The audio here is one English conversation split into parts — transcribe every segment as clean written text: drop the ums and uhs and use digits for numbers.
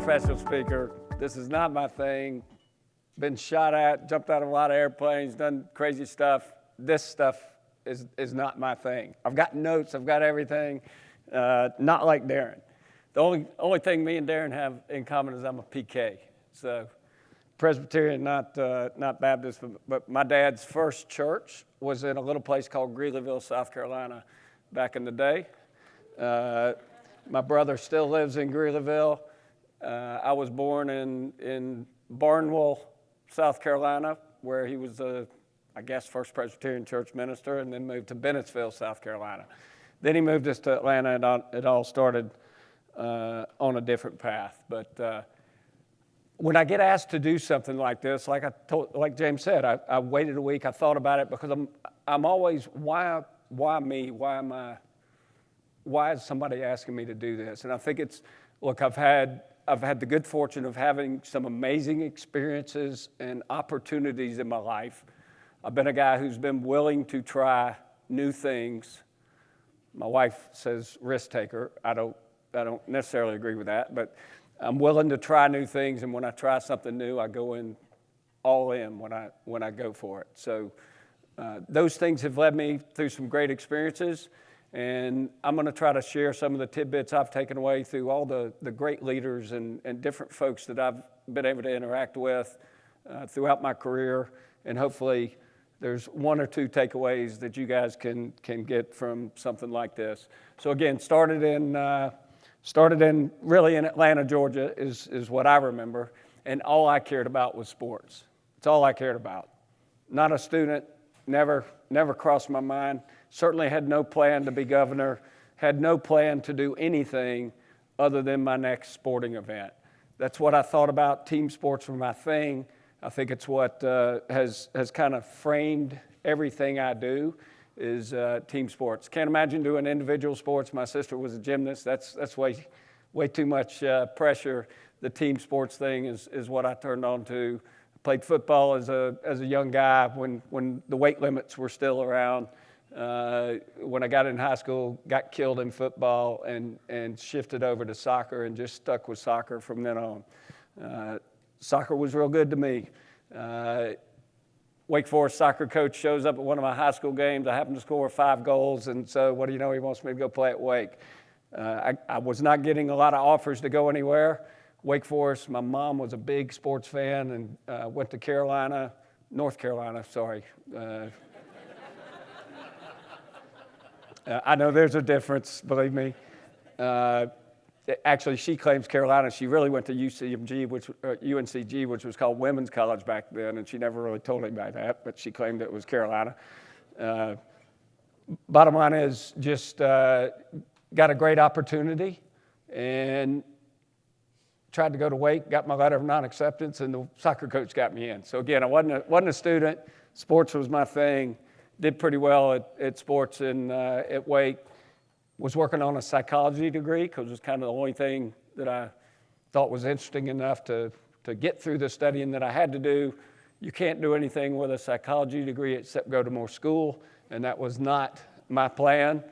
professional speaker. This is not my thing. Been shot at, jumped out of a lot of airplanes, done crazy stuff. This stuff is not my thing. I've got notes, I've got everything, not like Darren. The only thing me and Darren have in common is I'm a PK. So Presbyterian, not Baptist, but my dad's first church was in a little place called Greeleyville, South Carolina, back in the day. My brother still lives in Greeleyville. I was born in Barnwell, South Carolina, where he was first Presbyterian church minister, and then moved to Bennettsville, South Carolina. Then he moved us to Atlanta, and it all started on a different path. But when I get asked to do something like this, like James said, I waited a week. I thought about it because I'm always, why me? Why is somebody asking me to do this? And I think I've had the good fortune of having some amazing experiences and opportunities in my life. I've been a guy who's been willing to try new things. My wife says risk taker. I don't necessarily agree with that, but I'm willing to try new things, and when I try something new, I go in all in when I go for it. So those things have led me through some great experiences, and I'm going to try to share some of the tidbits I've taken away through all the great leaders and different folks that I've been able to interact with throughout my career, and hopefully there's one or two takeaways that you guys can get from something like this. So again, started in really in Atlanta, Georgia is what I remember, and all I cared about was sports. It's all I cared about. Not a student, never crossed my mind. Certainly had no plan to be governor, had no plan to do anything other than my next sporting event. That's what I thought about. Team sports were my thing. I think it's what has kind of framed everything I do is team sports. Can't imagine doing individual sports. My sister was a gymnast. That's way too much pressure. The team sports thing is what I turned on to. Played football as a young guy when the weight limits were still around. When I got in high school, got killed in football and shifted over to soccer and just stuck with soccer from then on. Soccer was real good to me. Wake Forest soccer coach shows up at one of my high school games. I happen to score 5 goals, and so what do you know? He wants me to go play at Wake. I was not getting a lot of offers to go anywhere. Wake Forest, my mom was a big sports fan and went to North Carolina, sorry. I know there's a difference, believe me. Actually, she claims Carolina. She really went to UNCG, which was called Women's College back then, and she never really told anybody that, but she claimed it was Carolina. Bottom line is just got a great opportunity and tried to go to Wake, got my letter of non-acceptance, and the soccer coach got me in. So again, I wasn't a student. Sports was my thing. Did pretty well at sports at Wake. Was working on a psychology degree because it was kind of the only thing that I thought was interesting enough to get through the studying that I had to do. You can't do anything with a psychology degree except go to more school, and that was not my plan.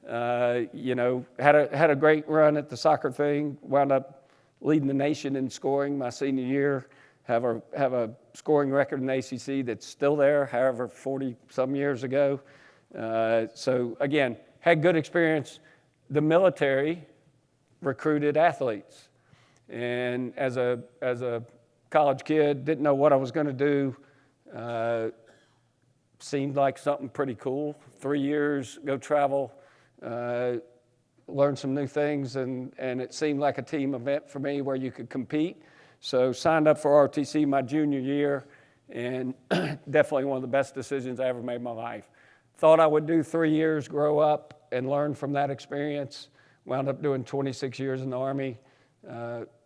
Had a great run at the soccer thing. Wound up leading the nation in scoring my senior year. Have a scoring record in the ACC that's still there, however, 40-some years ago. So again, had good experience. The military recruited athletes, and as a college kid, didn't know what I was going to do. Seemed like something pretty cool. 3 years, go travel, learn some new things, and it seemed like a team event for me where you could compete. So signed up for ROTC my junior year, and definitely one of the best decisions I ever made in my life. Thought I would do 3 years, grow up, and learn from that experience. Wound up doing 26 years in the Army.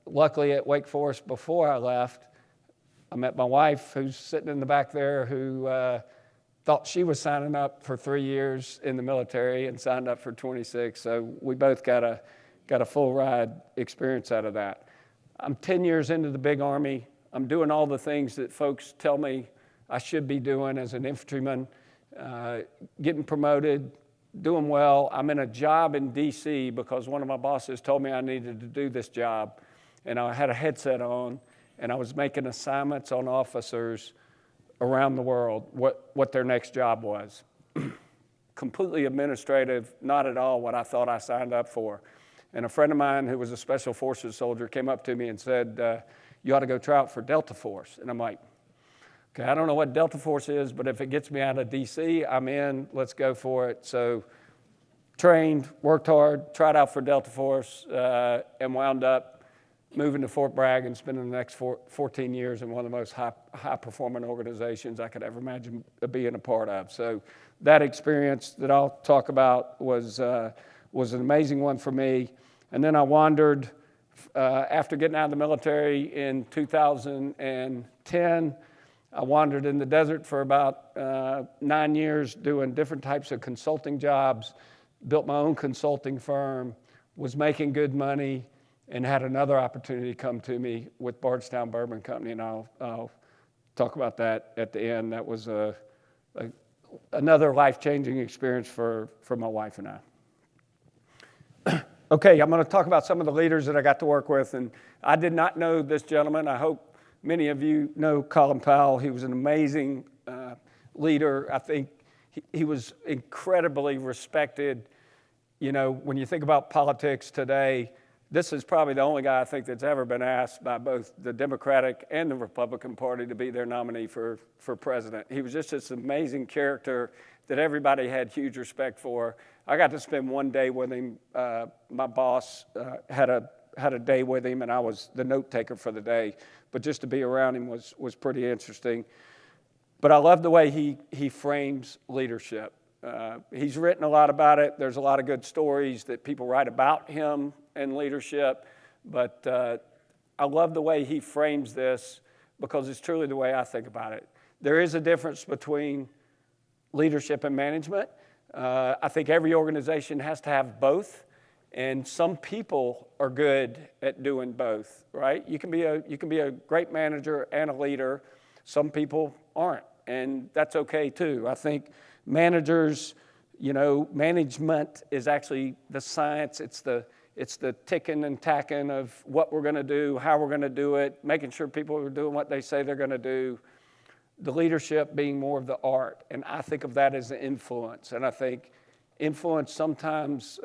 Luckily at Wake Forest before I left, I met my wife who's sitting in the back there who thought she was signing up for 3 years in the military and signed up for 26. So we both got a full ride experience out of that. I'm 10 years into the big Army. I'm doing all the things that folks tell me I should be doing as an infantryman, getting promoted, doing well. I'm in a job in D.C. because one of my bosses told me I needed to do this job. and I had a headset on, and I was making assignments on officers around the world, what their next job was. Completely administrative, not at all what I thought I signed up for. And a friend of mine who was a Special Forces soldier came up to me and said, you ought to go try out for Delta Force. And I'm like, okay, I don't know what Delta Force is, but if it gets me out of D.C., I'm in, let's go for it. So trained, worked hard, tried out for Delta Force, and wound up moving to Fort Bragg and spending the next 14 years in one of the most high-performing organizations I could ever imagine being a part of. So that experience that I'll talk about was an amazing one for me. And then I wandered, after getting out of the military in 2010, I wandered in the desert for about 9 years doing different types of consulting jobs, built my own consulting firm, was making good money, and had another opportunity come to me with Bardstown Bourbon Company, and I'll talk about that at the end. That was another life-changing experience for my wife and I. Okay, I'm going to talk about some of the leaders that I got to work with, and I did not know this gentleman. I hope many of you know Colin Powell. He was an amazing leader. I think he was incredibly respected. You know, when you think about politics today, this is probably the only guy I think that's ever been asked by both the Democratic and the Republican Party to be their nominee for president. He was just this amazing character that everybody had huge respect for. I got to spend one day with him. My boss had a day with him, and I was the note taker for the day. But just to be around him was pretty interesting. But I love the way he frames leadership. He's written a lot about it. There's a lot of good stories that people write about him and leadership, but I love the way he frames this because it's truly the way I think about it. There is a difference between leadership and management. I think every organization has to have both, and some people are good at doing both, right? You can be a great manager and a leader. Some people aren't, and that's okay too. I think managers, management is actually the science. It's the ticking and tacking of what we're going to do, how we're going to do it, making sure people are doing what they say they're going to do. The leadership being more of the art, and I think of that as the influence. And I think influence sometimes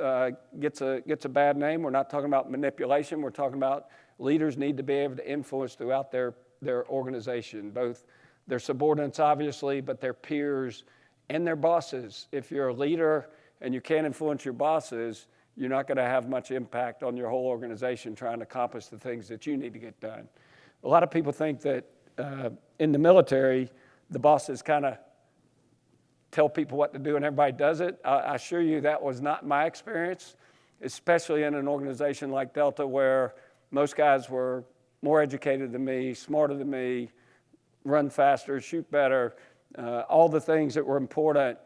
gets a bad name. We're not talking about manipulation. We're talking about leaders need to be able to influence throughout their organization, both their subordinates, obviously, but their peers and their bosses. If you're a leader and you can't influence your bosses, you're not going to have much impact on your whole organization trying to accomplish the things that you need to get done. A lot of people think that in the military, the bosses kind of tell people what to do and everybody does it. I assure you that was not my experience, especially in an organization like Delta where most guys were more educated than me, smarter than me, run faster, shoot better, all the things that were important.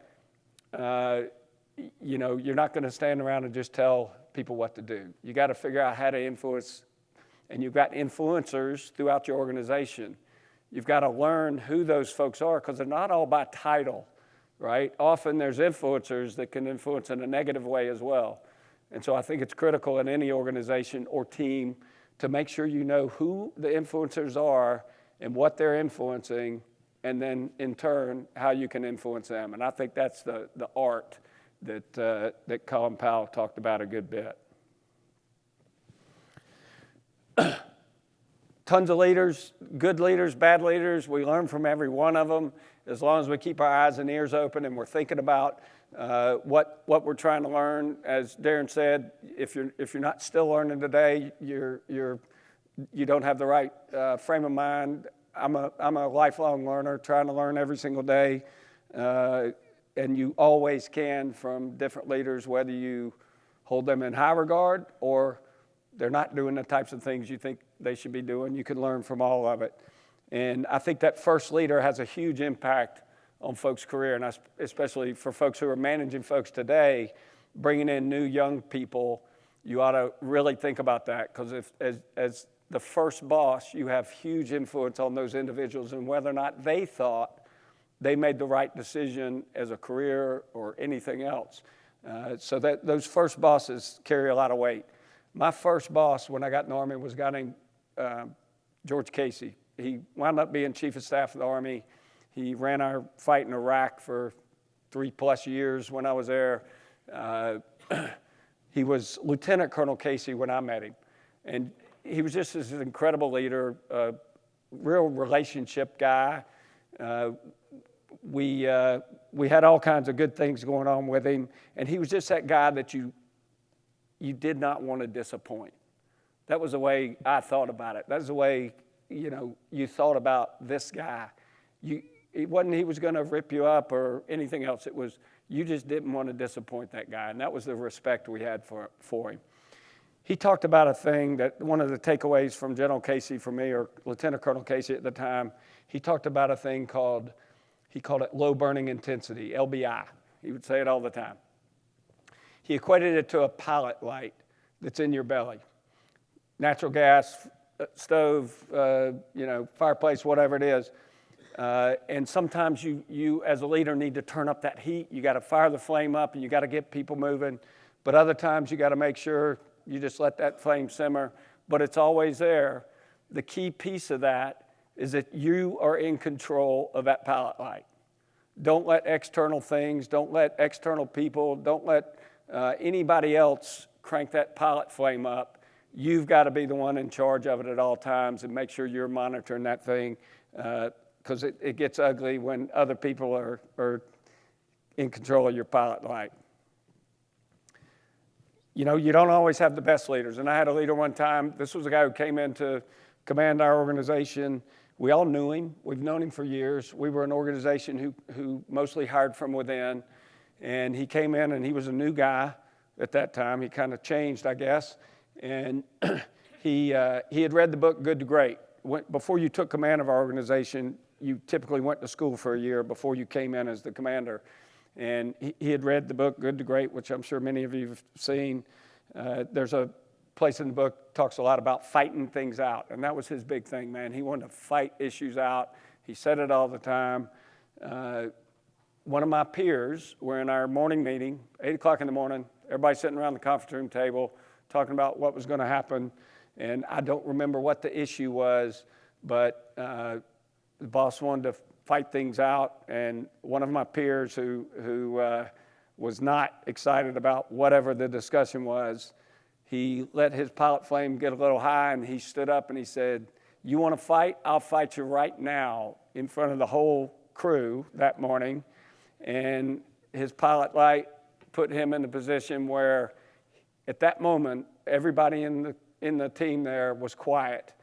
You're not going to stand around and just tell people what to do. You got to figure out how to influence, and you've got influencers throughout your organization. You've got to learn who those folks are because they're not all by title, right? Often there's influencers that can influence in a negative way as well. And so I think it's critical in any organization or team to make sure you know who the influencers are and what they're influencing, and then in turn, how you can influence them. And I think that's the art that Colin Powell talked about a good bit. Tons of leaders, good leaders, bad leaders. We learn from every one of them as long as we keep our eyes and ears open and we're thinking about what we're trying to learn. As Darren said, if you're not still learning today, you don't have the right frame of mind. I'm a lifelong learner, trying to learn every single day, and you always can from different leaders, whether you hold them in high regard or they're not doing the types of things you think they should be doing. You can learn from all of it. And I think that first leader has a huge impact on folks' career, and especially for folks who are managing folks today, bringing in new young people, you ought to really think about that, because as the first boss, you have huge influence on those individuals and whether or not they thought they made the right decision as a career or anything else. So that those first bosses carry a lot of weight. My first boss when I got in the Army was a guy named George Casey. He wound up being Chief of Staff of the Army. He ran our fight in Iraq for 3+ years when I was there. He was Lieutenant Colonel Casey when I met him. And he was just this incredible leader, a real relationship guy. We had all kinds of good things going on with him. And he was just that guy that you did not want to disappoint. That was the way I thought about it. That's the way, you thought about this guy. It wasn't he was going to rip you up or anything else. It was you just didn't want to disappoint that guy, and that was the respect we had for him. He talked about a thing that one of the takeaways from General Casey for me, or Lieutenant Colonel Casey at the time, he talked about a thing he called it low burning intensity, LBI. He would say it all the time. He equated it to a pilot light that's in your belly. Natural gas, stove, fireplace, whatever it is. And sometimes you as a leader need to turn up that heat. You got to fire the flame up and you got to get people moving. But other times you got to make sure you just let that flame simmer. But it's always there. The key piece of that is that you are in control of that pilot light. Don't let external things, don't let external people, don't let anybody else crank that pilot flame up. You've got to be the one in charge of it at all times and make sure you're monitoring that thing. Because it gets ugly when other people are in control of your pilot light. You don't always have the best leaders. And I had a leader one time. This was a guy who came in to command our organization. We all knew him. We've known him for years. We were an organization who mostly hired from within. And he came in, and he was a new guy at that time. He kind of changed, I guess. And he had read the book Good to Great. Before you took command of our organization, you typically went to school for a year before you came in as the commander. And he had read the book Good to Great, which I'm sure many of you have seen. There's a place in the book talks a lot about fighting things out. And that was his big thing, man. He wanted to fight issues out. He said it all the time. One of my peers, we're in our morning meeting, 8 o'clock in the morning, everybody sitting around the conference room table talking about what was going to happen. And I don't remember what the issue was, but the boss wanted to fight things out. And one of my peers who was not excited about whatever the discussion was, he let his pilot flame get a little high, and he stood up and he said, "You want to fight? I'll fight you right now," in front of the whole crew that morning. And his pilot light put him in a position where at that moment, everybody in the team there was quiet,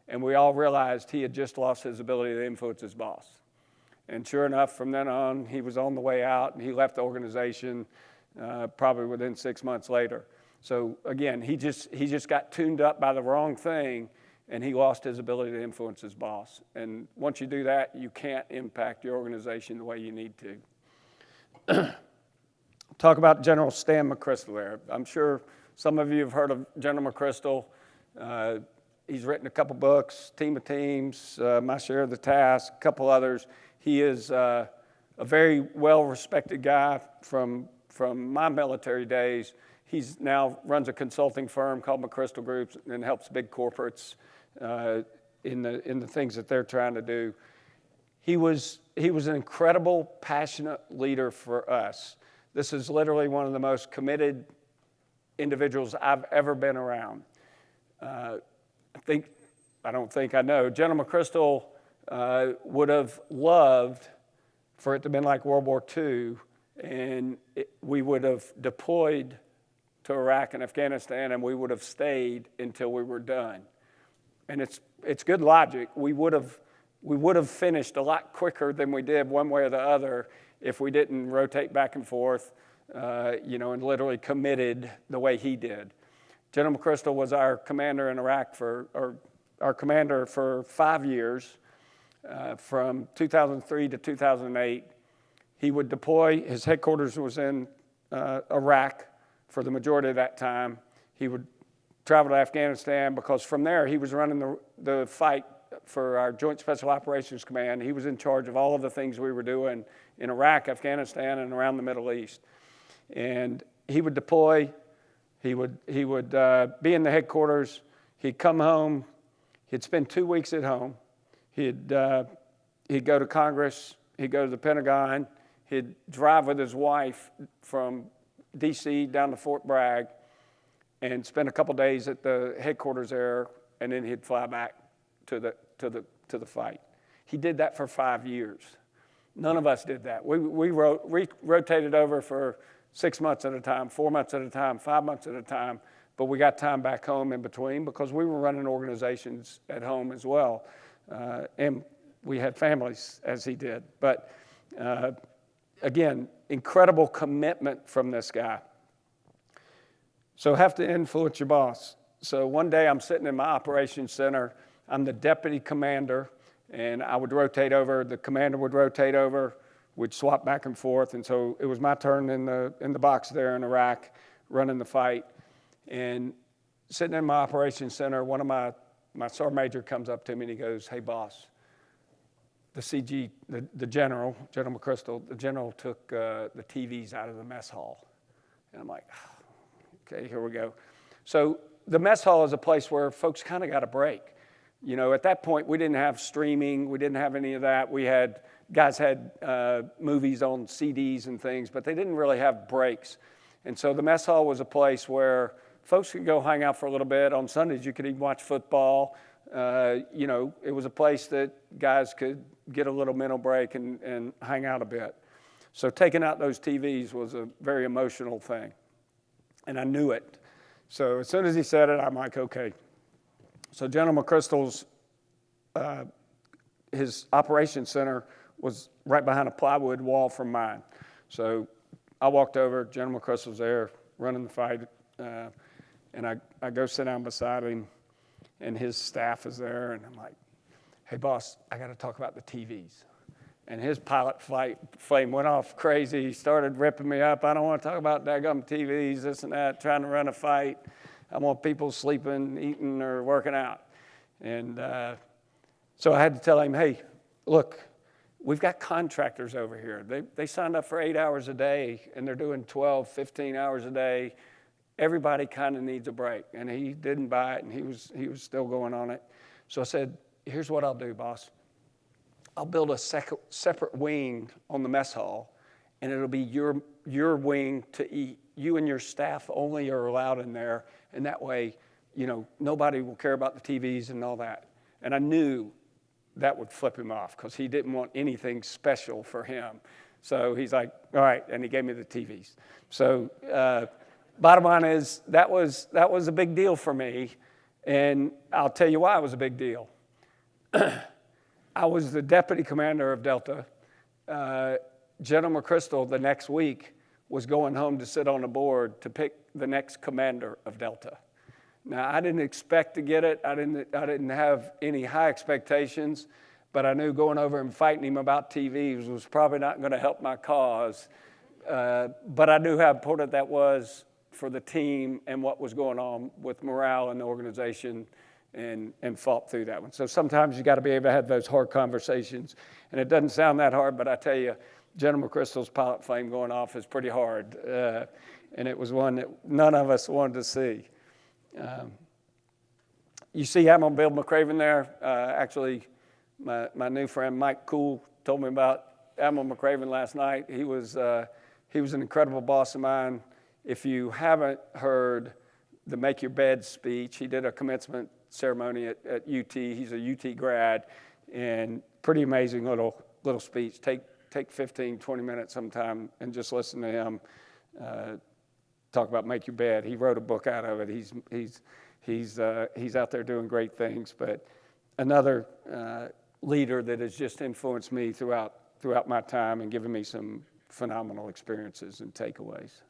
and we all realized he had just lost his ability to influence his boss. And sure enough, from then on, he was on the way out, and he left the organization probably within 6 months later. So again, he just got tuned up by the wrong thing, and he lost his ability to influence his boss. And once you do that, you can't impact your organization the way you need to. Talk about General Stan McChrystal there. I'm sure some of you have heard of General McChrystal. He's written a couple books, Team of Teams, My Share of the Task, a couple others. He is a very well-respected guy from my military days. He's now runs a consulting firm called McChrystal Group and helps big corporates in the things that they're trying to do. He was an incredible, passionate leader for us. This is literally one of the most committed individuals I've ever been around. I know. General McChrystal would have loved for it to have been like World War II, and we would have deployed to Iraq and Afghanistan, and we would have stayed until we were done. And it's good logic. We would have finished a lot quicker than we did one way or the other if we didn't rotate back and forth, and literally committed the way he did. General McChrystal was our commander in Iraq our commander for 5 years, from 2003 to 2008. He would deploy. His headquarters was in Iraq for the majority of that time. He would travel to Afghanistan because from there he was running the fight for our Joint Special Operations Command. He was in charge of all of the things we were doing in Iraq, Afghanistan, and around the Middle East. And he would deploy. He would be in the headquarters. He'd come home. He'd spend 2 weeks at home. He'd go to Congress. He'd go to the Pentagon. He'd drive with his wife from D.C. down to Fort Bragg and spend a couple days at the headquarters there, and then he'd fly back to the fight. He did that for 5 years. None of us did that. We rotated over for 6 months at a time, 4 months at a time, 5 months at a time, but we got time back home in between because we were running organizations at home as well. And we had families as he did. But again, incredible commitment from this guy. So have to influence your boss. So one day I'm sitting in my operations center. I'm the deputy commander, and I would rotate over. The commander would rotate over. We'd swap back and forth. And so it was my turn in the box there in Iraq, running the fight. And sitting in my operations center, one of my sergeant major comes up to me and he goes, "Hey, boss, the General McChrystal, the general took the TVs out of the mess hall." And I'm like, okay, here we go. So the mess hall is a place where folks kind of got a break. You know, at that point, we didn't have streaming. We didn't have any of that. Guys had movies on CDs and things, but they didn't really have breaks. And so the mess hall was a place where folks could go hang out for a little bit. On Sundays, you could even watch football. You know, it was a place that guys could get a little mental break and hang out a bit. So taking out those TVs was a very emotional thing. And I knew it. So as soon as he said it, I'm like, okay. So General McChrystal's, his operations center was right behind a plywood wall from mine. So I walked over, General McChrystal's there running the fight, and I go sit down beside him, and his staff is there, and I'm like, "Hey, boss, I got to talk about the TVs." And his pilot flame went off crazy. He started ripping me up. "I don't want to talk about daggum TVs, this and that, trying to run a fight. I want people sleeping, eating, or working out." And so I had to tell him, "Hey, look, we've got contractors over here. They signed up for 8 hours a day, and they're doing 12, 15 hours a day. Everybody kind of needs a break." And he didn't buy it, and he was still going on it. So I said, "Here's what I'll do, boss. I'll build a separate wing on the mess hall, and it'll be your wing to eat. You and your staff only are allowed in there, and that way, you know, nobody will care about the TVs and all that." And I knew that would flip him off because he didn't want anything special for him. So he's like, "All right," and he gave me the TVs. So bottom line is that was a big deal for me, and I'll tell you why it was a big deal. I was the deputy commander of Delta. General McChrystal the next week was going home to sit on a board to pick the next commander of Delta. Now, I didn't expect to get it. I didn't have any high expectations, but I knew going over and fighting him about TVs was probably not going to help my cause. But I knew how important that was for the team and what was going on with morale in the organization, and fought through that one. So sometimes you got to be able to have those hard conversations. And it doesn't sound that hard, but I tell you, General McChrystal's pilot flame going off is pretty hard. And it was one that none of us wanted to see. You see Admiral Bill McCraven there. Actually, my new friend Mike Cool told me about Admiral McCraven last night. He was an incredible boss of mine. If you haven't heard the Make Your Bed speech, he did a commencement ceremony at UT. He's a UT grad, and pretty amazing little speech. Take 15, 20 minutes sometime and just listen to him talk about Make Your Bed. He wrote a book out of it. He's out there doing great things. But another leader that has just influenced me throughout my time and given me some phenomenal experiences and takeaways.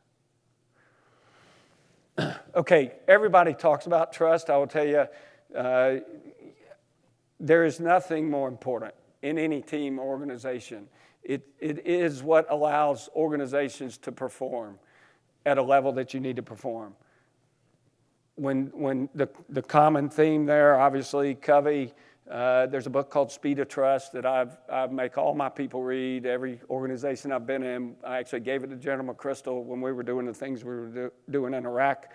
Okay, everybody talks about trust. I will tell you, there is nothing more important in any team or organization. It is what allows organizations to perform at a level that you need to perform. When the common theme there, obviously, Covey, there's a book called Speed of Trust that I make all my people read. Every organization I've been in, I actually gave it to General McChrystal when we were doing the things we were doing in Iraq.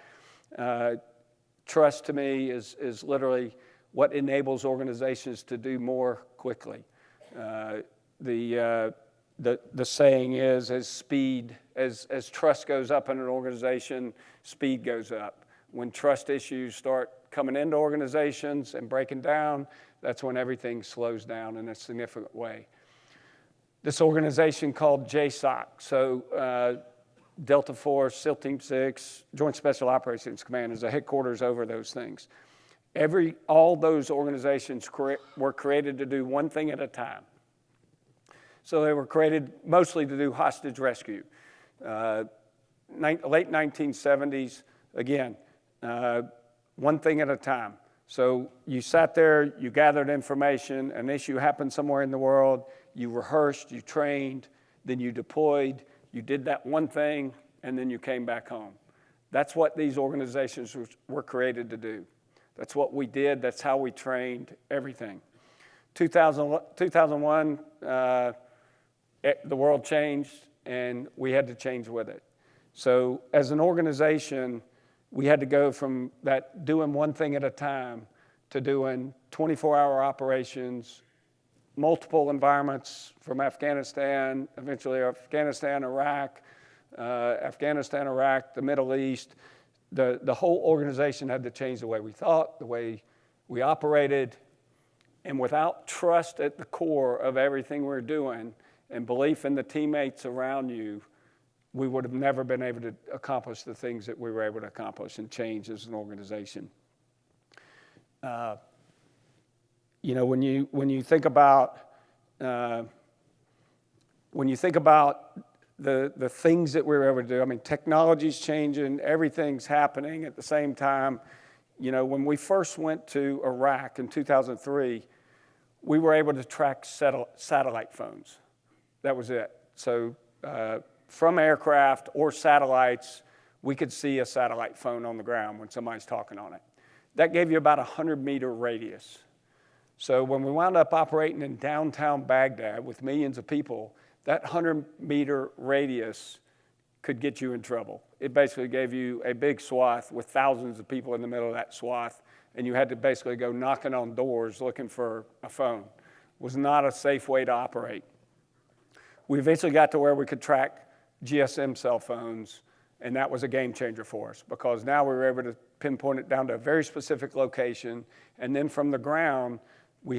Trust to me is literally what enables organizations to do more quickly. The saying is, as trust goes up in an organization, speed goes up. When trust issues start coming into organizations and breaking down, that's when everything slows down in a significant way. This organization called JSOC, so Delta Force, SEAL Team 6, Joint Special Operations Command is the headquarters over those things. All those organizations were created to do one thing at a time. So they were created mostly to do hostage rescue. Late 1970s, again, one thing at a time. So you sat there, you gathered information, an issue happened somewhere in the world, you rehearsed, you trained, then you deployed, you did that one thing, and then you came back home. That's what these organizations were created to do. That's what we did, that's how we trained, everything. 2001, the world changed, and we had to change with it. So as an organization, we had to go from that doing one thing at a time to doing 24-hour operations, multiple environments from Afghanistan, eventually Afghanistan, Iraq, the Middle East. The whole organization had to change the way we thought, the way we operated. And without trust at the core of everything we're doing and belief in the teammates around you, we would have never been able to accomplish the things that we were able to accomplish and change as an organization. When you think about the things that we were able to do, I mean, technology's changing, everything's happening at the same time. When we first went to Iraq in 2003, we were able to track satellite phones. That was it. So from aircraft or satellites, we could see a satellite phone on the ground when somebody's talking on it. That gave you about a 100-meter radius. So when we wound up operating in downtown Baghdad with millions of people, that 100-meter radius could get you in trouble. It basically gave you a big swath with thousands of people in the middle of that swath, and you had to basically go knocking on doors looking for a phone. It was not a safe way to operate. We eventually got to where we could track GSM cell phones, and that was a game changer for us because now we were able to pinpoint it down to a very specific location, and then from the ground, we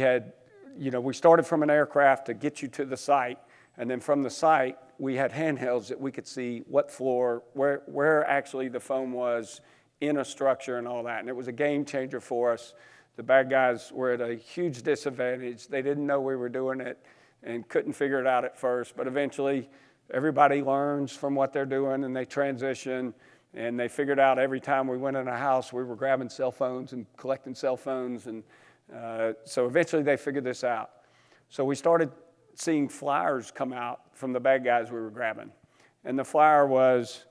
started from an aircraft to get you to the site, and then from the site, we had handhelds that we could see what floor, where actually the phone was in a structure and all that, and it was a game changer for us. The bad guys were at a huge disadvantage. They didn't know we were doing it and couldn't figure it out at first, but eventually, everybody learns from what they're doing, and they transition, and they figured out every time we went in a house, we were grabbing cell phones and collecting cell phones, and so eventually they figured this out. So we started seeing flyers come out from the bad guys we were grabbing, and the flyer was,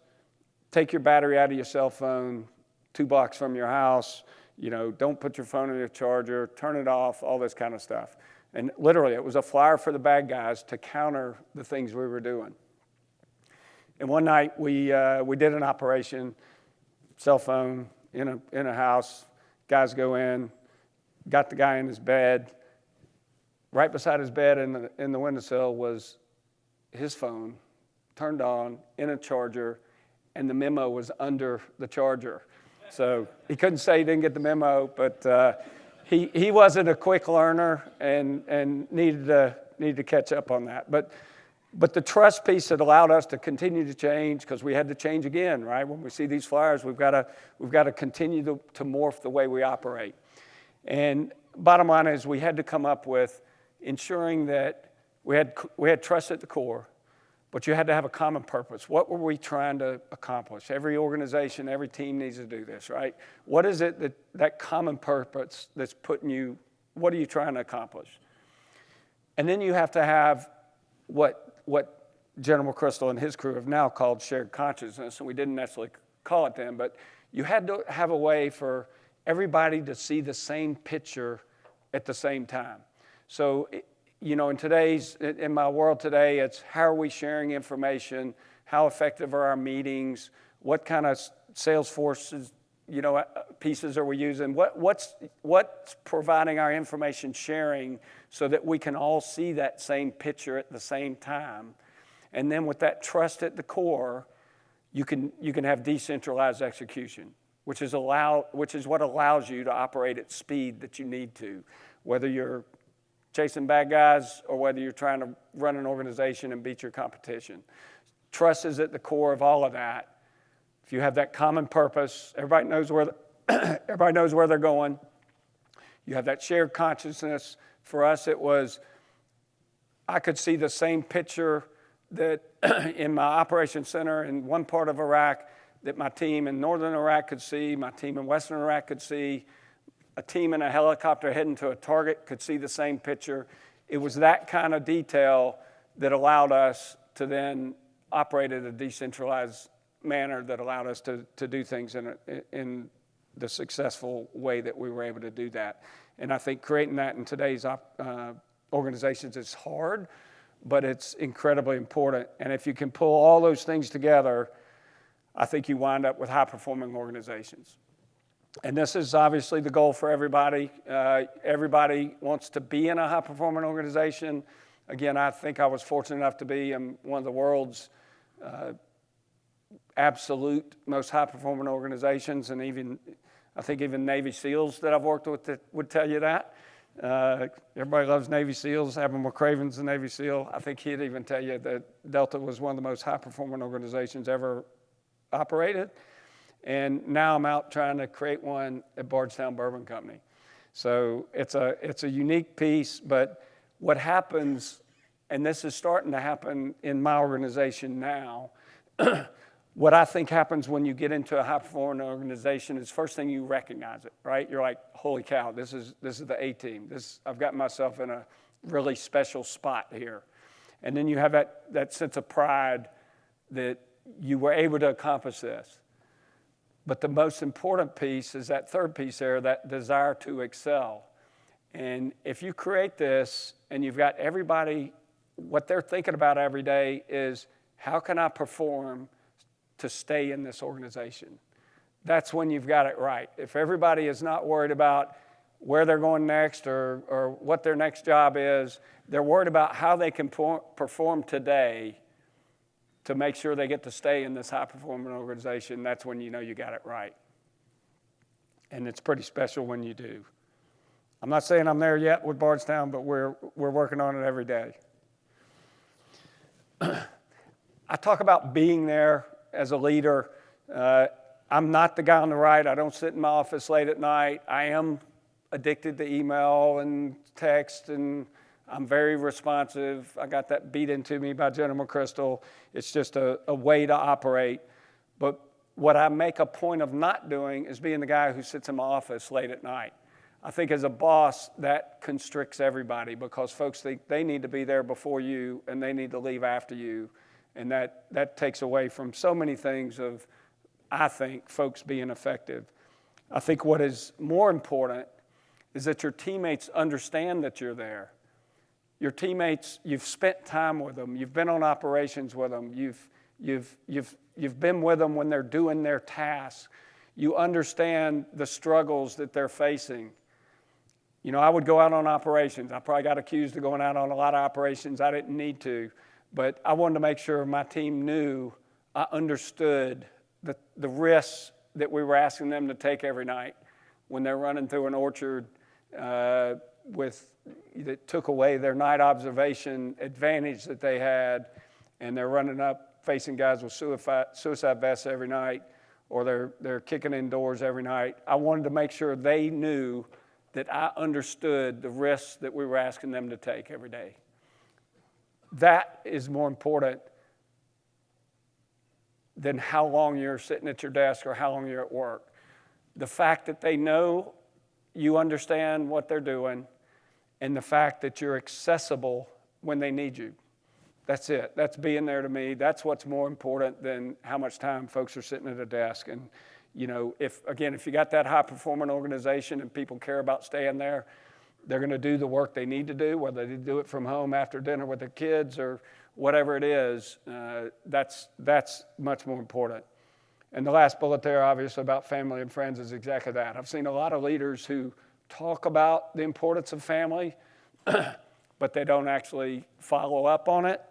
take your battery out of your cell phone 2 blocks from your house, don't put your phone in your charger, turn it off, all this kind of stuff. And literally, it was a flyer for the bad guys to counter the things we were doing. And one night, we did an operation, cell phone, in a house. Guys go in, got the guy in his bed. Right beside his bed in the windowsill was his phone, turned on, in a charger, and the memo was under the charger. So he couldn't say he didn't get the memo, but he wasn't a quick learner and needed to catch up on that. But the trust piece that allowed us to continue to change, because we had to change again, right? When we see these flyers, we've got to continue to morph the way we operate. And bottom line is we had to come up with ensuring that we had trust at the core, but you had to have a common purpose. What were we trying to accomplish? Every organization, every team needs to do this, right? What is it that common purpose that's putting you, what are you trying to accomplish? And then you have to have what General McChrystal and his crew have now called shared consciousness, and we didn't necessarily call it then, but you had to have a way for everybody to see the same picture at the same time. So, in my world today, it's how are we sharing information? How effective are our meetings? What kind of Salesforce pieces are we using? What's providing our information sharing so that we can all see that same picture at the same time? And then with that trust at the core, you can have decentralized execution, which is what allows you to operate at speed that you need to, whether you're chasing bad guys or whether you're trying to run an organization and beat your competition. Trust is at the core of all of that. If you have that common purpose, everybody knows where they're going. You have that shared consciousness. For us, it was I could see the same picture that in my operations center in one part of Iraq that my team in northern Iraq could see, my team in western Iraq could see, a team in a helicopter heading to a target could see the same picture. It was that kind of detail that allowed us to then operate at a decentralized manner that allowed us to do things in the successful way that we were able to do that. And I think creating that in today's organizations is hard, but it's incredibly important. And if you can pull all those things together, I think you wind up with high-performing organizations. And this is obviously the goal for everybody. Everybody wants to be in a high-performing organization. Again, I think I was fortunate enough to be in one of the world's absolute most high-performing organizations, and I think even Navy SEALs that I've worked with would tell you that. Everybody loves Navy SEALs. Admiral McCraven's a Navy SEAL. I think he'd even tell you that Delta was one of the most high-performing organizations ever operated. And now I'm out trying to create one at Bardstown Bourbon Company. So it's a unique piece, but what happens, and this is starting to happen in my organization now, what I think happens when you get into a high-performing organization is first thing you recognize it, right? You're like, holy cow, this is the A-team. I've got myself in a really special spot here. And then you have that sense of pride that you were able to accomplish this. But the most important piece is that third piece there, that desire to excel. And if you create this and you've got everybody, what they're thinking about every day is, how can I perform to stay in this organization? That's when you've got it right. If everybody is not worried about where they're going next or what their next job is, they're worried about how they can perform today to make sure they get to stay in this high-performing organization. That's when you know you got it right. And it's pretty special when you do. I'm not saying I'm there yet with Bardstown, but we're working on it every day. I talk about being there as a leader. I'm not the guy on the right. I don't sit in my office late at night. I am addicted to email and text, and I'm very responsive. I got that beat into me by General McChrystal. It's just a way to operate. But what I make a point of not doing is being the guy who sits in my office late at night. I think as a boss, that constricts everybody because folks think they need to be there before you and they need to leave after you. And that takes away from so many things of, I think, folks being effective. I think what is more important is that your teammates understand that you're there. Your teammates, you've spent time with them. You've been on operations with them. You've been with them when they're doing their tasks. You understand the struggles that they're facing. You know, I would go out on operations. I probably got accused of going out on a lot of operations. I didn't need to. But I wanted to make sure my team knew I understood the risks that we were asking them to take every night when they're running through an orchard that took away their night observation advantage that they had, and they're running up facing guys with suicide vests every night, or they're kicking in doors every night. I wanted to make sure they knew that I understood the risks that we were asking them to take every day. That is more important than how long you're sitting at your desk or how long you're at work. The fact that they know you understand what they're doing, and the fact that you're accessible when they need you. That's it. That's being there to me. That's what's more important than how much time folks are sitting at a desk. And, you know, if you got that high-performing organization and people care about staying there, they're going to do the work they need to do, whether they do it from home after dinner with their kids or whatever it is. That's much more important. And the last bullet there, obviously, about family and friends is exactly that. I've seen a lot of leaders who talk about the importance of family, but they don't actually follow up on it.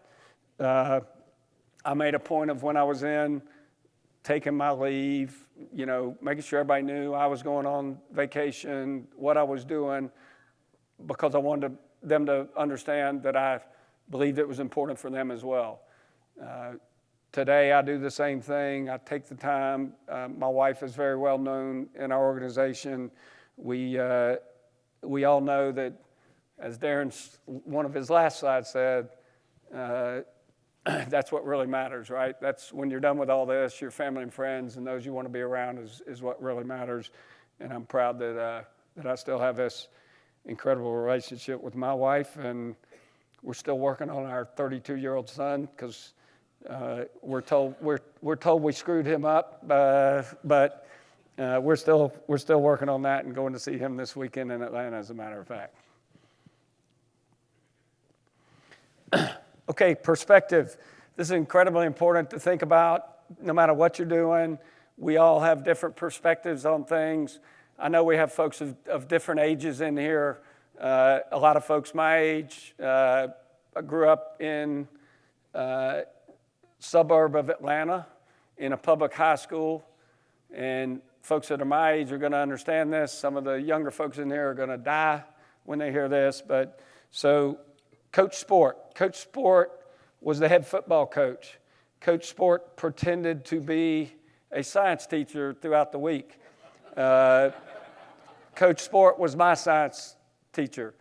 I made a point of when I was in, taking my leave, making sure everybody knew I was going on vacation, what I was doing, because I wanted them to understand that I believed it was important for them as well. Today, I do the same thing. I take the time. My wife is very well known in our organization. We all know that, as Darren's one of his last slides said, that's what really matters, right? That's when you're done with all this, your family and friends and those you want to be around is what really matters. And I'm proud that I still have this incredible relationship with my wife, and we're still working on our 32-year-old son because we're told we screwed him up, but we're still working on that and going to see him this weekend in Atlanta, as a matter of fact. Okay, perspective. This is incredibly important to think about. No matter what you're doing, we all have different perspectives on things. I know we have folks of different ages in here. A lot of folks my age. I grew up in suburb of Atlanta in a public high school, and folks that are my age are going to understand this. Some of the younger folks in here are going to die when they hear this. But so Coach Sport was the head football coach. Coach Sport pretended to be a science teacher throughout the week. Coach Sport was my science teacher.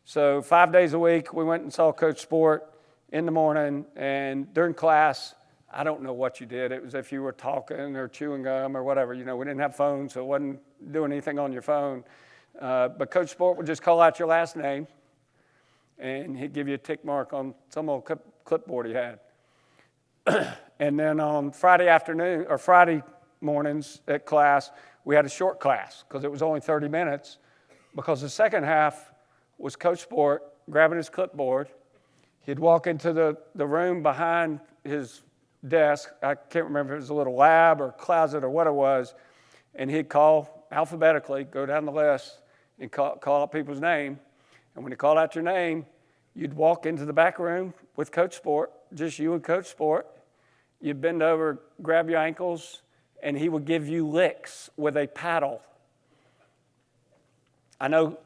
So 5 days a week, we went and saw Coach Sport in the morning, and during class, I don't know what you did. It was if you were talking or chewing gum or whatever. We didn't have phones, so it wasn't doing anything on your phone. But Coach Sport would just call out your last name, and he'd give you a tick mark on some old clipboard he had. And then on Friday mornings at class, we had a short class because it was only 30 minutes, because the second half was Coach Sport grabbing his clipboard. He'd walk into the room behind his desk. I can't remember if it was a little lab or closet or what it was, and he'd call alphabetically, go down the list, and call out people's name. And when he called out your name, you'd walk into the back room with Coach Sport, just you and Coach Sport. You'd bend over, grab your ankles, and he would give you licks with a paddle. I know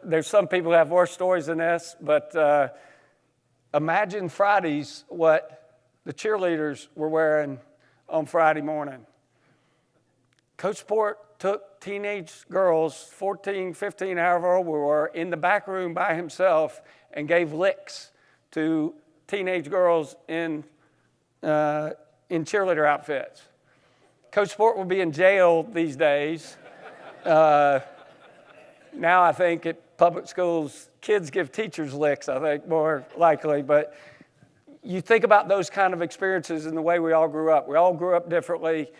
there's some people who have worse stories than this, but imagine Fridays what the cheerleaders were wearing on Friday morning. Coach Sport took teenage girls, 14, 15, however old we were, in the back room by himself and gave licks to teenage girls in cheerleader outfits. Coach Sport will be in jail these days. Now I think at public schools, kids give teachers licks, I think, more likely. But you think about those kind of experiences and the way we all grew up. We all grew up differently.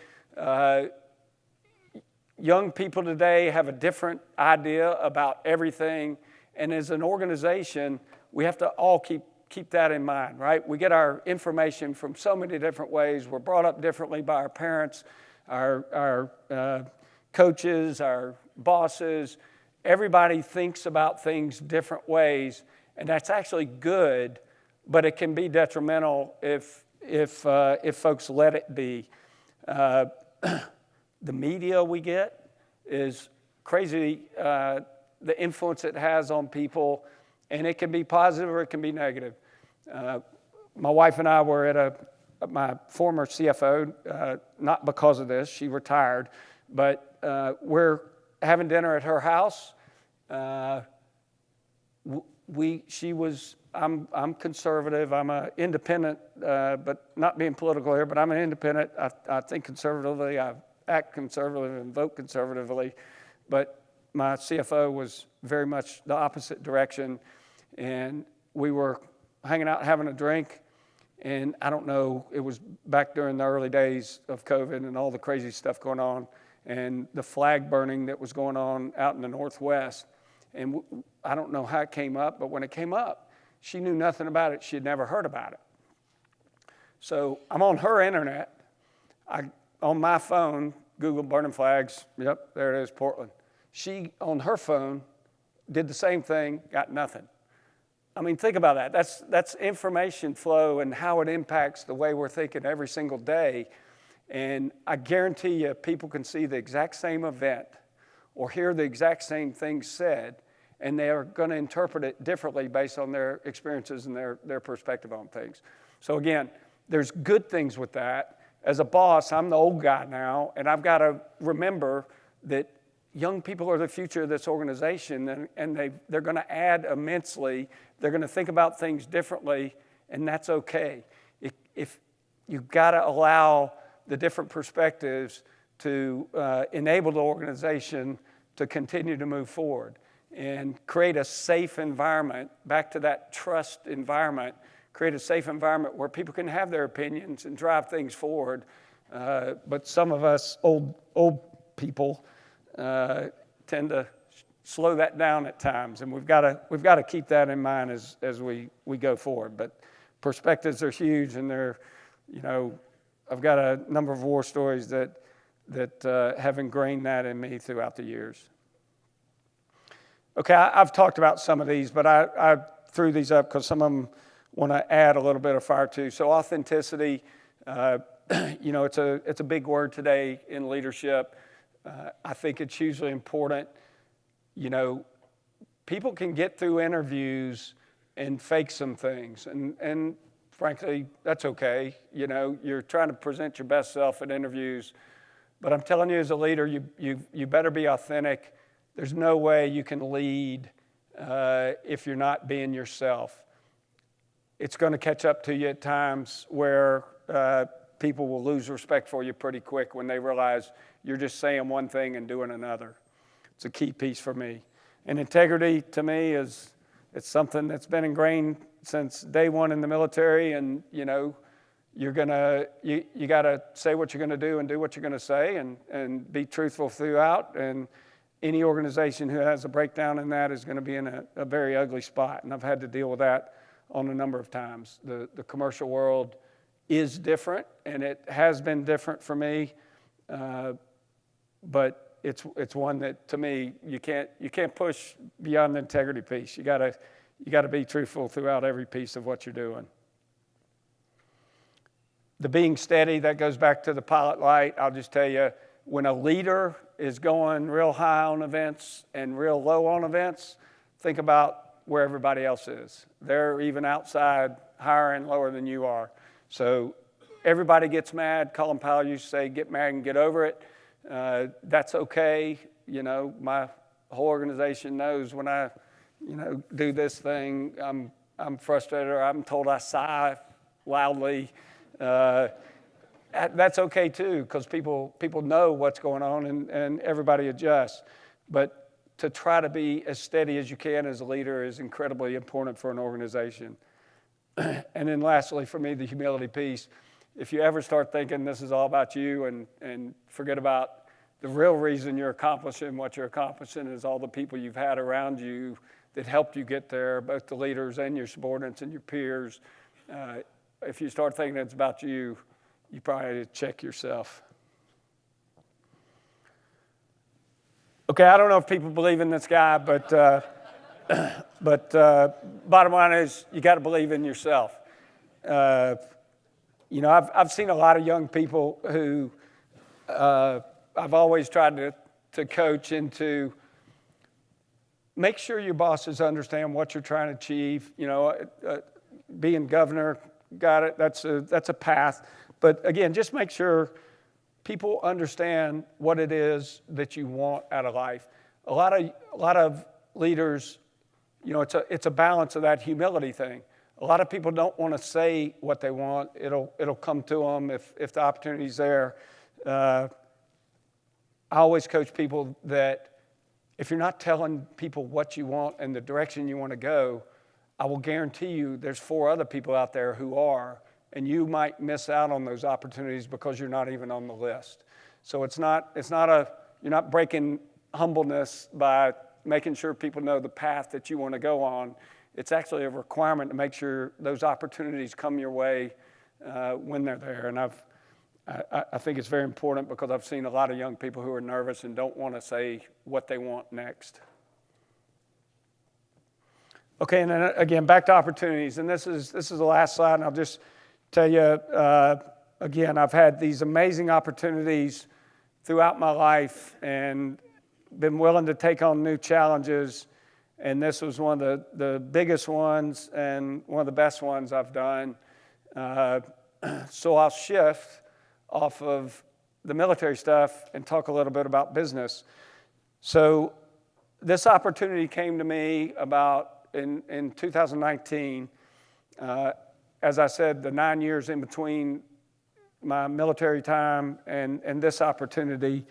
Young people today have a different idea about everything. And as an organization, we have to all keep that in mind, right? We get our information from so many different ways. We're brought up differently by our parents, our coaches, our bosses. Everybody thinks about things different ways, and that's actually good, but it can be detrimental if folks let it be. The media we get is crazy, the influence it has on people, and it can be positive or it can be negative. My wife and I were at my former CFO, not because of this, she retired, but we're having dinner at her house. I'm conservative. I'm an independent, but not being political here, but I'm an independent. I think conservatively. I act conservatively and vote conservatively. But my CFO was very much the opposite direction. And we were hanging out, having a drink. And I don't know, it was back during the early days of COVID and all the crazy stuff going on, and the flag burning that was going on out in the Northwest. And I don't know how it came up, but when it came up, she knew nothing about it. She had never heard about it. So I'm on her internet, on my phone, Google burning flags. Yep, there it is, Portland. She, on her phone, did the same thing, got nothing. I mean, think about that. That's information flow and how it impacts the way we're thinking every single day. And I guarantee you, people can see the exact same event or hear the exact same thing said, and they are going to interpret it differently based on their experiences and their perspective on things. So again, there's good things with that. As a boss, I'm the old guy now, and I've got to remember that young people are the future of this organization, and they're going to add immensely. They're going to think about things differently, and that's okay. If you've got to allow the different perspectives to enable the organization to continue to move forward and create a safe environment, back to that trust environment, create a safe environment where people can have their opinions and drive things forward. But some of us old people tend to slow that down at times, and we've got to keep that in mind as we go forward. But perspectives are huge, and I've got a number of war stories that have ingrained that in me throughout the years. Okay, I've talked about some of these, but I threw these up because some of them want to add a little bit of fire too. So authenticity, it's a big word today in leadership. I think it's hugely important. People can get through interviews and fake some things, and frankly, that's okay. You're trying to present your best self at interviews, but I'm telling you, as a leader, you better be authentic. There's no way you can lead if you're not being yourself. It's going to catch up to you at times where people will lose respect for you pretty quick when they realize you're just saying one thing and doing another. It's a key piece for me. And integrity, to me, it's something that's been ingrained since day one in the military. And you got to say what you're going to do and do what you're going to say, and be truthful throughout. And any organization who has a breakdown in that is going to be in a very ugly spot. And I've had to deal with that on a number of times. The commercial world is different, and it has been different for me. But it's one that, to me, you can't push beyond the integrity piece. You got to be truthful throughout every piece of what you're doing. The being steady, that goes back to the pilot light. I'll just tell you, when a leader is going real high on events and real low on events, think about where everybody else is. They're even outside higher and lower than you are. So everybody gets mad. Colin Powell used to say, get mad and get over it. That's okay. My whole organization knows when I, do this thing, I'm frustrated, or I'm told I sigh loudly. That's okay too, because people know what's going on, and everybody adjusts. But to try to be as steady as you can as a leader is incredibly important for an organization. And then lastly, for me, the humility piece. If you ever start thinking this is all about you and forget about the real reason you're accomplishing what you're accomplishing is all the people you've had around you that helped you get there, both the leaders and your subordinates and your peers. If you start thinking it's about you, you probably need to check yourself. Okay, I don't know if people believe in this guy, but bottom line is you got to believe in yourself. I've seen a lot of young people who I've always tried to coach into make sure your bosses understand what you're trying to achieve. Being governor, got it. That's a path. But again, just make sure people understand what it is that you want out of life. A lot of leaders, it's a balance of that humility thing. A lot of people don't want to say what they want. It'll come to them if the opportunity's there. I always coach people that if you're not telling people what you want and the direction you want to go, I will guarantee you there's 4 other people out there who are, and you might miss out on those opportunities because you're not even on the list. So you're not breaking humbleness by making sure people know the path that you want to go on. It's actually a requirement to make sure those opportunities come your way when they're there. And I think it's very important because I've seen a lot of young people who are nervous and don't want to say what they want next. Okay, and then again, back to opportunities. And this is the last slide, and I'll just tell you, again, I've had these amazing opportunities throughout my life and been willing to take on new challenges. And this was one of the biggest ones and one of the best ones I've done. So I'll shift off of the military stuff and talk a little bit about business. So this opportunity came to me about in 2019. As I said, the 9 years in between my military time and this opportunity,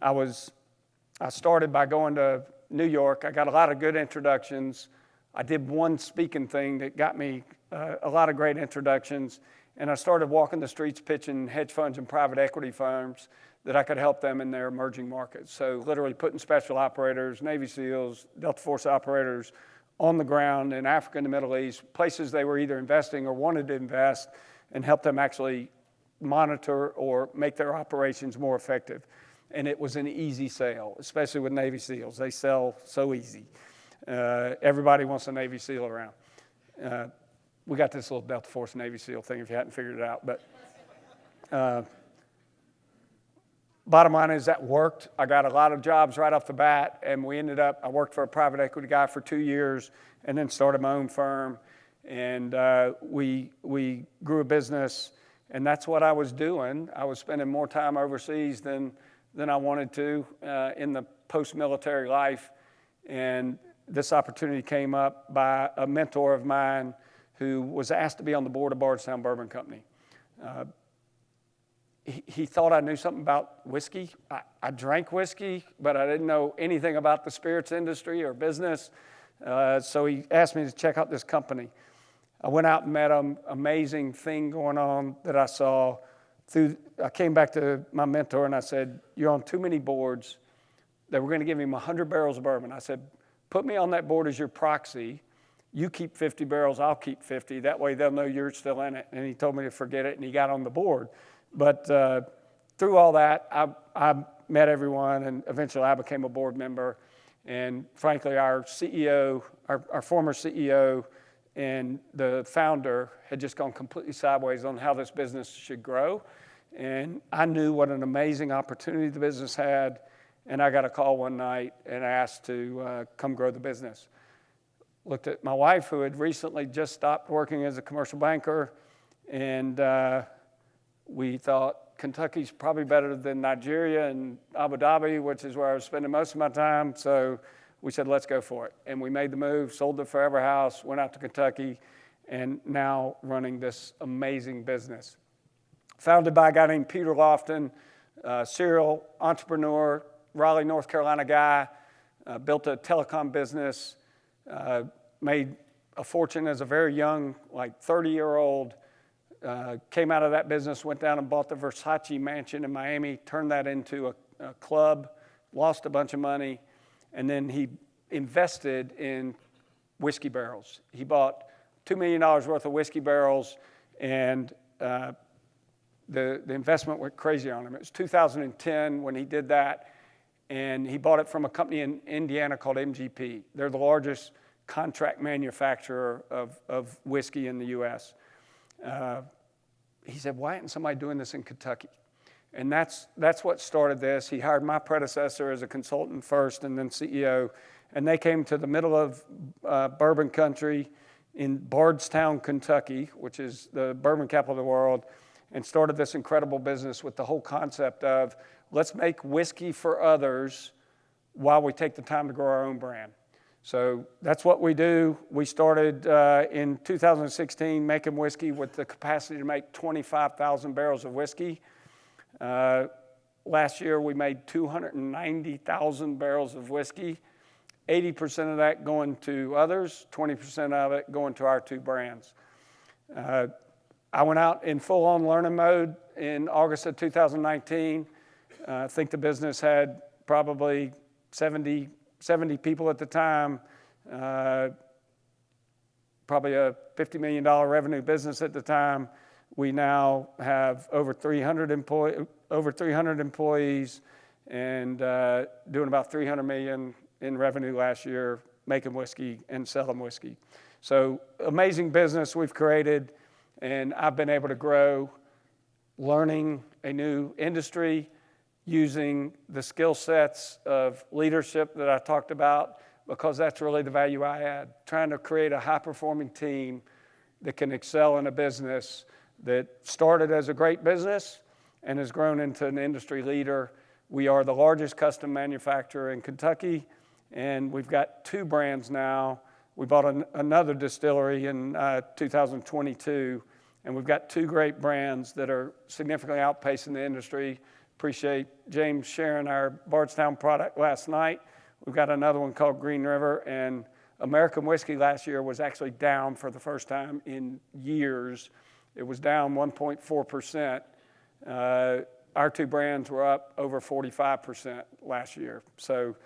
I started by going to New York. I got a lot of good introductions. I did one speaking thing that got me a lot of great introductions. And I started walking the streets pitching hedge funds and private equity firms that I could help them in their emerging markets. So literally putting special operators, Navy SEALs, Delta Force operators on the ground in Africa and the Middle East, places they were either investing or wanted to invest, and help them actually monitor or make their operations more effective. And it was an easy sale, especially with Navy SEALs. They sell so easy. Everybody wants a Navy SEAL around. We got this little Delta Force Navy SEAL thing if you hadn't figured it out. But bottom line is that worked. I got a lot of jobs right off the bat, and I worked for a private equity guy for 2 years and then started my own firm. And we grew a business, and that's what I was doing. I was spending more time overseas than I wanted to in the post-military life. And this opportunity came up by a mentor of mine who was asked to be on the board of Bardstown Bourbon Company. He thought I knew something about whiskey. I drank whiskey, but I didn't know anything about the spirits industry or business. So he asked me to check out this company. I went out and met him. Amazing thing going on that I saw. I came back to my mentor and I said, "You're on too many boards." They were going to give him 100 barrels of bourbon. I said, "Put me on that board as your proxy. You keep 50 barrels, I'll keep 50. That way they'll know you're still in it." And he told me to forget it, and he got on the board. But through all that, I met everyone, and eventually I became a board member. And frankly, our CEO, our former CEO, and the founder had just gone completely sideways on how this business should grow. And I knew what an amazing opportunity the business had, and I got a call one night and asked to come grow the business. Looked at my wife, who had recently just stopped working as a commercial banker, and we thought Kentucky's probably better than Nigeria and Abu Dhabi, which is where I was spending most of my time. So we said, let's go for it. And we made the move, sold the Forever House, went out to Kentucky, and now running this amazing business. Founded by a guy named Peter Lofton, serial entrepreneur, Raleigh, North Carolina guy, built a telecom business, made a fortune as a very young, like 30-year-old, came out of that business, went down and bought the Versace mansion in Miami, turned that into a club, lost a bunch of money, and then he invested in whiskey barrels. He bought $2 million worth of whiskey barrels, and the investment went crazy on him. It was 2010 when he did that, and he bought it from a company in Indiana called MGP. They're the largest contract manufacturer of whiskey in the U.S. He said, why isn't somebody doing this in Kentucky? And that's what started this. He hired my predecessor as a consultant first and then CEO, and they came to the middle of bourbon country in Bardstown, Kentucky, which is the bourbon capital of the world, and started this incredible business with the whole concept of let's make whiskey for others while we take the time to grow our own brand. So that's what we do. We started in 2016 making whiskey with the capacity to make 25,000 barrels of whiskey. Last year we made 290,000 barrels of whiskey, 80% of that going to others, 20% of it going to our two brands. I went out in full-on learning mode in August of 2019. I think the business had probably 70 people at the time, probably a $50 million revenue business at the time. We now have over 300 employees and doing about $300 million in revenue last year, making whiskey and selling whiskey. So amazing business we've created, and I've been able to grow, learning a new industry, using the skill sets of leadership that I talked about, because that's really the value I add, trying to create a high-performing team that can excel in a business that started as a great business and has grown into an industry leader. We are the largest custom manufacturer in Kentucky, and we've got 2 brands now. We bought another distillery in 2022, and we've got 2 great brands that are significantly outpacing the industry. Appreciate James sharing our Bardstown product last night. We've got another one called Green River, and American whiskey last year was actually down for the first time in years. It was down 1.4%. Our 2 brands were up over 45% last year. So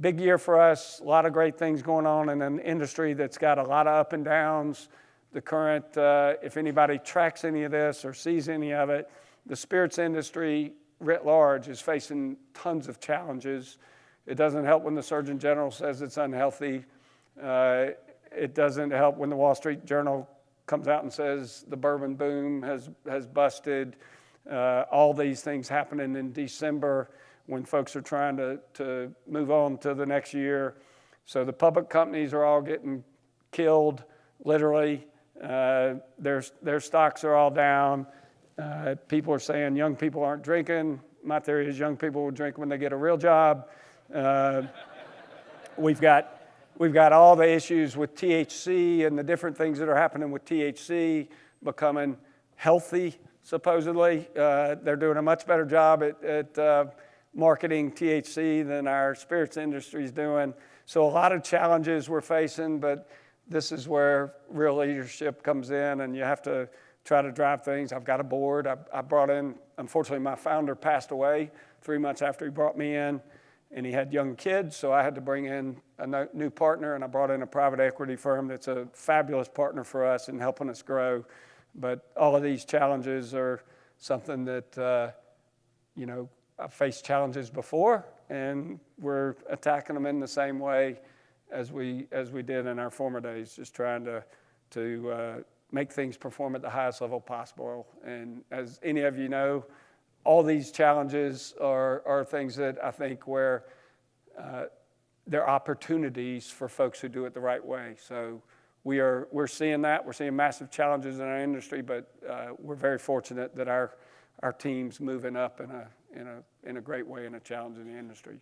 big year for us, a lot of great things going on in an industry that's got a lot of up and downs. The current, if anybody tracks any of this or sees any of it, the spirits industry writ large is facing tons of challenges. It doesn't help when the Surgeon General says it's unhealthy. It doesn't help when the Wall Street Journal comes out and says the bourbon boom has busted. All these things happening in December when folks are trying to move on to the next year. So the public companies are all getting killed, literally. Their stocks are all down. People are saying young people aren't drinking. My theory is young people will drink when they get a real job. We've got all the issues with THC and the different things that are happening with THC becoming healthy, supposedly. They're doing a much better job at marketing THC than our spirits industry is doing. So a lot of challenges we're facing, but this is where real leadership comes in, and you have to try to drive things. I've got a board. I brought in, unfortunately, my founder passed away 3 months after he brought me in, and he had young kids, so I had to bring in a new partner, and I brought in a private equity firm that's a fabulous partner for us in helping us grow. But all of these challenges are something that, I've faced challenges before, and we're attacking them in the same way as we did in our former days, just trying to make things perform at the highest level possible. And as any of you know, all these challenges are things that I think where there are opportunities for folks who do it the right way. So we're seeing that. We're seeing massive challenges in our industry, but we're very fortunate that our team's moving up in a great way in a challenging industry.